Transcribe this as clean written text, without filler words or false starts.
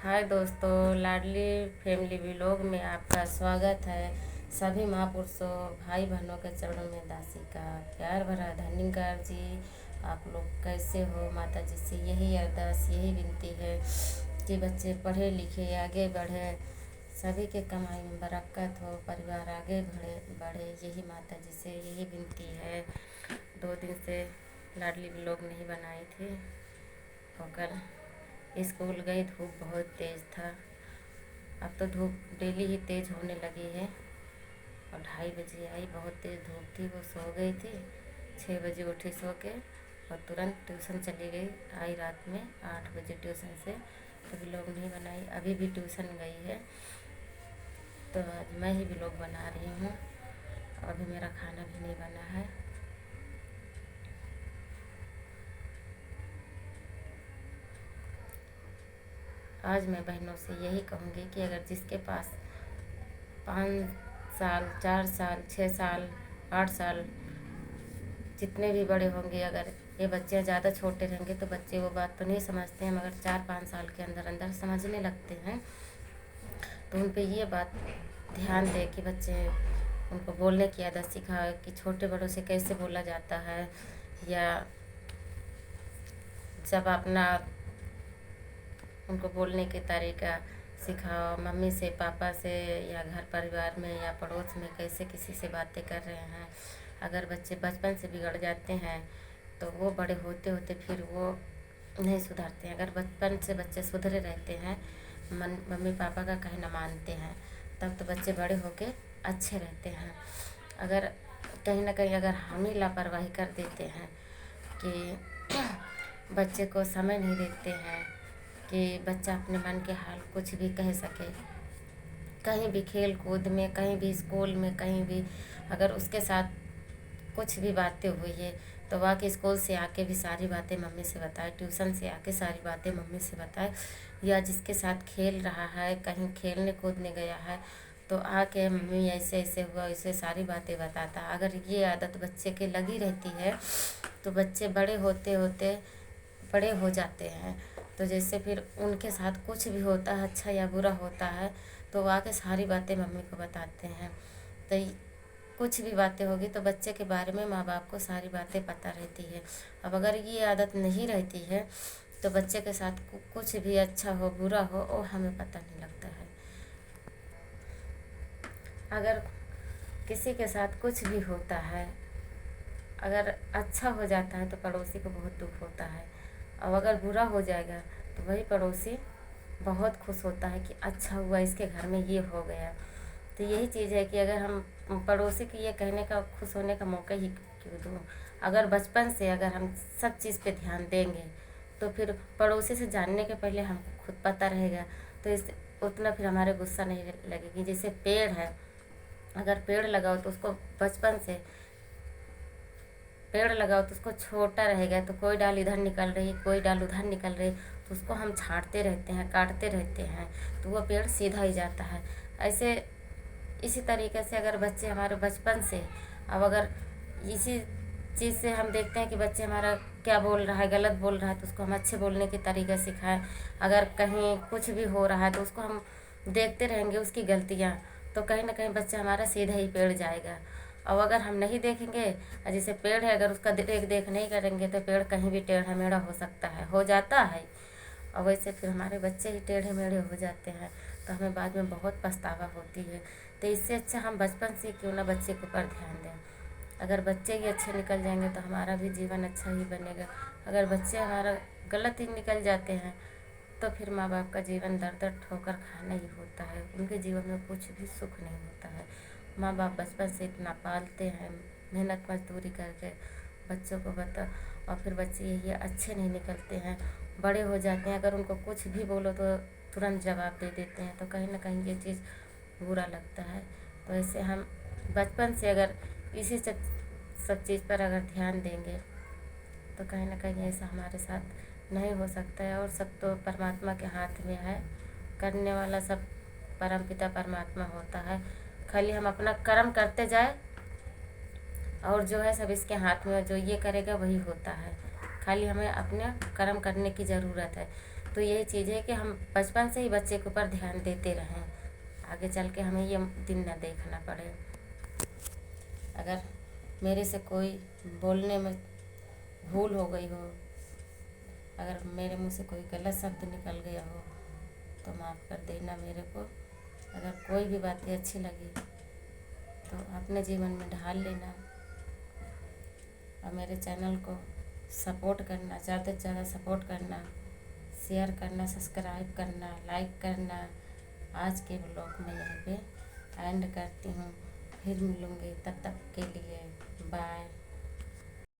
हाय दोस्तों, लाडली family vlog में आपका स्वागत है। सभी महापुरुषों भाई बहनों के चरणों में दासी का प्यार भरा धन्यवाद जी। आप लोग कैसे हो? माता जी से यही अरदास, यही विनती है कि बच्चे पढ़े लिखे आगे बढ़े, सभी के कमाई में बरकत हो, परिवार आगे बढ़े। यही माता जी से यही विनती है। 2 दिन से लाडली व्लॉग नहीं बनाई थी होकर स्कूल गई। धूप बहुत तेज़ था। अब तो धूप डेली ही तेज़ होने लगी है। और 2:30 बजे आई, बहुत तेज़ धूप थी। वो सो गई थी, 6 बजे उठी सो के और तुरंत ट्यूशन चली गई। आई रात में 8 बजे ट्यूशन से, तो व्लॉग नहीं बनाई। अभी भी ट्यूशन गई है, तो आज मैं ही व्लॉग बना रही हूँ। अभी मेरा खाना भी नहीं बना है। आज मैं बहनों से यही कहूँगी कि अगर जिसके पास 5 साल, 4 साल, 6 साल, 8 साल, जितने भी बड़े होंगे, अगर ये बच्चे ज़्यादा छोटे रहेंगे तो बच्चे वो बात तो नहीं समझते हैं, मगर 4-5 साल के अंदर अंदर समझने लगते हैं। तो उन पे ये बात ध्यान दे कि बच्चे उनको बोलने की आदत सिखाए कि छोटे बड़ों से कैसे बोला जाता है, या जब अपना उनको बोलने के तरीका सिखाओ। मम्मी से, पापा से, या घर परिवार में या पड़ोस में कैसे किसी से बातें कर रहे हैं। अगर बच्चे बचपन से बिगड़ जाते हैं तो वो बड़े होते होते फिर वो नहीं सुधरते हैं। अगर बचपन से बच्चे सुधरे रहते हैं, मम्मी पापा का कहना मानते हैं, तब तो बच्चे बड़े होके अच्छे रहते हैं। अगर कहीं ना कहीं अगर हम ही लापरवाही कर देते हैं कि बच्चे को समय नहीं देते हैं कि बच्चा अपने मन के हाल कुछ भी कह सके, कहीं भी खेल कूद में, कहीं भी स्कूल में, कहीं भी अगर उसके साथ कुछ भी बातें हुई है तो वह के स्कूल से आके भी सारी बातें मम्मी से बताए, ट्यूशन से आके सारी बातें मम्मी से बताए, या जिसके साथ खेल रहा है, कहीं खेलने कूदने गया है तो आके मम्मी ऐसे ऐसे हुआ, ऐसे सारी बातें बताता। अगर ये आदत बच्चे के लगी रहती है तो बच्चे बड़े होते होते बड़े हो जाते हैं। तो जैसे फिर उनके साथ कुछ भी होता है, अच्छा या बुरा होता है, तो वो आके सारी बातें मम्मी को बताते हैं। तो कुछ भी बातें होगी तो बच्चे के बारे में माँ बाप को सारी बातें पता रहती है। अब अगर ये आदत नहीं रहती है तो बच्चे के साथ कुछ भी अच्छा हो बुरा हो वो हमें पता नहीं लगता है। अगर किसी के साथ कुछ भी होता है, अगर अच्छा हो जाता है तो पड़ोसी को बहुत दुख होता है, और अगर बुरा हो जाएगा तो वही पड़ोसी बहुत खुश होता है कि अच्छा हुआ, इसके घर में ये हो गया। तो यही चीज़ है कि अगर हम पड़ोसी के ये कहने का, खुश होने का मौका ही क्यों दूँ। अगर बचपन से अगर हम सब चीज़ पे ध्यान देंगे तो फिर पड़ोसी से जानने के पहले हमको खुद पता रहेगा, तो इस उतना फिर हमारे गुस्सा नहीं लगेगी। जैसे पेड़ है, अगर पेड़ लगाओ तो उसको बचपन से पेड़ लगाओ तो उसको छोटा रहेगा, तो कोई डाल इधर निकल रही, कोई डाल उधर निकल रही, तो उसको हम छांटते रहते हैं, काटते रहते हैं, तो वह पेड़ सीधा ही जाता है। ऐसे इसी तरीके से अगर बच्चे हमारे बचपन से, अब अगर इसी चीज़ से हम देखते हैं कि बच्चे हमारा क्या बोल रहा है, गलत बोल रहा है, तो उसको हम अच्छे बोलने के तरीके सिखाएं। अगर कहीं कुछ भी हो रहा है तो उसको हम देखते रहेंगे उसकी गलतियाँ, तो कहीं ना कहीं बच्चा हमारा सीधा ही पेड़ जाएगा। और अगर हम नहीं देखेंगे, जैसे पेड़ है, अगर उसका देख नहीं करेंगे तो पेड़ कहीं भी टेढ़ा मेढ़ा हो सकता है, हो जाता है। और वैसे फिर हमारे बच्चे ही टेढ़े मेढ़े हो जाते हैं, तो हमें बाद में बहुत पछतावा होती है। तो इससे अच्छा हम बचपन से क्यों ना बच्चे के ऊपर ध्यान दें। अगर बच्चे ही अच्छे निकल जाएंगे तो हमारा भी जीवन अच्छा ही बनेगा। अगर बच्चे हमारा गलत ही निकल जाते हैं तो फिर माँ बाप का जीवन दर दर ठोकर खाना ही होता है, उनके जीवन में कुछ भी सुख नहीं होता है। माँ बाप बचपन से इतना पालते हैं, मेहनत मजदूरी करके बच्चों को बता, और फिर बच्चे ये अच्छे नहीं निकलते हैं, बड़े हो जाते हैं, अगर उनको कुछ भी बोलो तो तुरंत जवाब दे देते हैं, तो कहीं ना कहीं ये चीज़ बुरा लगता है। तो ऐसे हम बचपन से अगर इसी सब चीज़ पर अगर ध्यान देंगे तो कहीं ना कहीं ऐसा हमारे साथ नहीं हो सकता है। और सब तो परमात्मा के हाथ में है, करने वाला सब परमपिता परमात्मा होता है। खाली हम अपना कर्म करते जाए और जो है सब इसके हाथ में, जो ये करेगा वही होता है। खाली हमें अपने कर्म करने की ज़रूरत है। तो यही चीज़ है कि हम बचपन से ही बच्चे के ऊपर ध्यान देते रहें, आगे चल के हमें ये दिन न देखना पड़े। अगर मेरे से कोई बोलने में भूल हो गई हो, अगर मेरे मुँह से कोई गलत शब्द निकल गया हो तो माफ़ कर देना मेरे को। अगर कोई भी बातें अच्छी लगी तो अपने जीवन में ढाल लेना, और मेरे चैनल को सपोर्ट करना, ज़्यादा से ज़्यादा सपोर्ट करना, शेयर करना, सब्सक्राइब करना, लाइक करना। आज के ब्लॉग में यहीं पे एंड करती हूँ, फिर मिलूँगी, तब तक के लिए बाय।